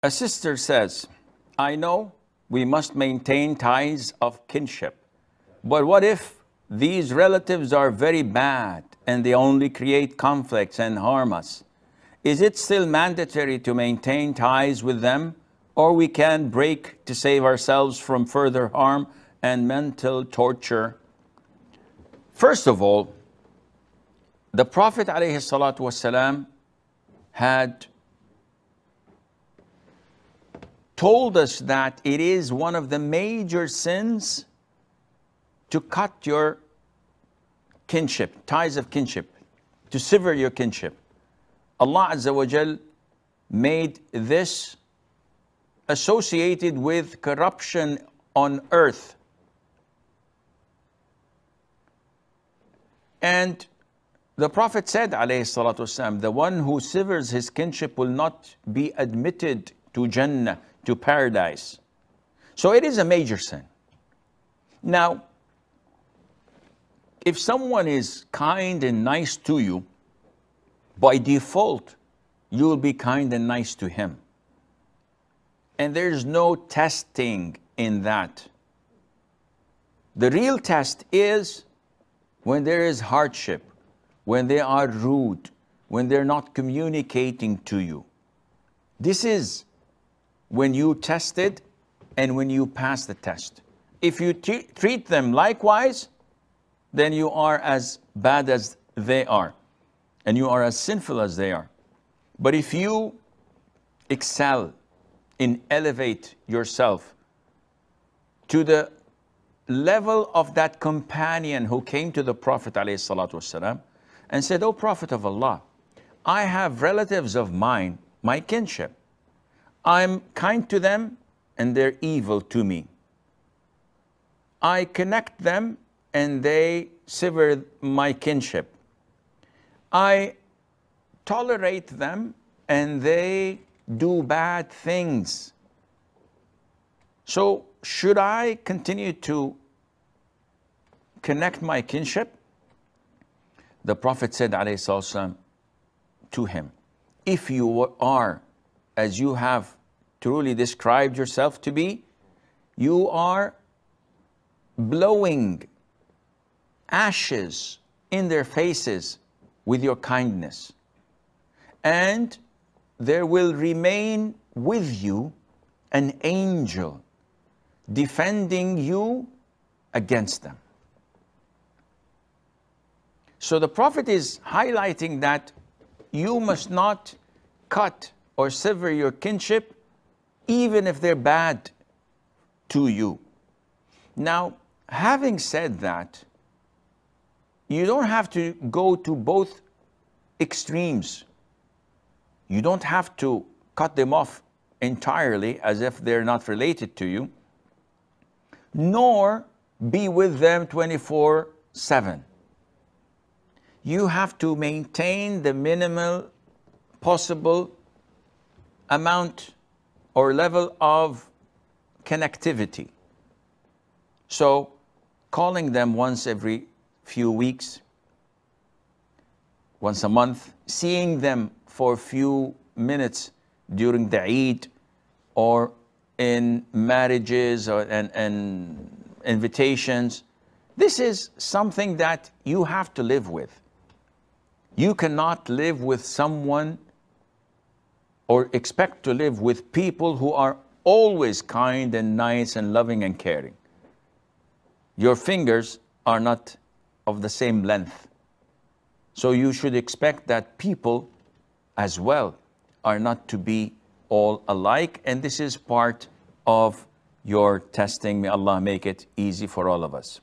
A sister says, I know we must maintain ties of kinship, but what if these relatives are very bad and they only create conflicts and harm us? Is it still mandatory to maintain ties with them, or we can break to save ourselves from further harm and mental torture? First of all, the Prophet ﷺ had told us that it is one of the major sins to cut your kinship, ties of kinship, to sever your kinship. Allah Azza wa Jal made this associated with corruption on earth. And the Prophet said, alayhi salatu wasalam, the one who severs his kinship will not be admitted to Jannah, to paradise. So it is a major sin. Now, if someone is kind and nice to you, by default, you will be kind and nice to him. And there's no testing in that. The real test is when there is hardship, when they are rude, when they're not communicating to you. This is when you test it and when you pass the test. If you treat them likewise, then you are as bad as they are, and you are as sinful as they are. But if you excel in elevate yourself to the level of that companion who came to the Prophet ﷺ and said, "O Prophet of Allah, I have relatives of mine, my kinship. I'm kind to them and they're evil to me. I connect them and they sever my kinship. I tolerate them and they do bad things. So should I continue to connect my kinship?" The Prophet said, alayhi salatu to him, if you are as you have truly described yourself to be, you are blowing ashes in their faces with your kindness, and there will remain with you an angel defending you against them. So the Prophet is highlighting that you must not cut or sever your kinship even if they're bad to you. Now, having said that, you don't have to go to both extremes. You don't have to cut them off entirely as if they're not related to you, nor be with them 24/7. You have to maintain the minimal possible amount or level of connectivity. So calling them once every few weeks, once a month, seeing them for a few minutes during the Eid or in marriages and invitations, this is something that you have to live with. You cannot live with someone or expect to live with people who are always kind and nice and loving and caring. Your fingers are not of the same length. So you should expect that people as well are not to be all alike, and this is part of your testing. May Allah make it easy for all of us.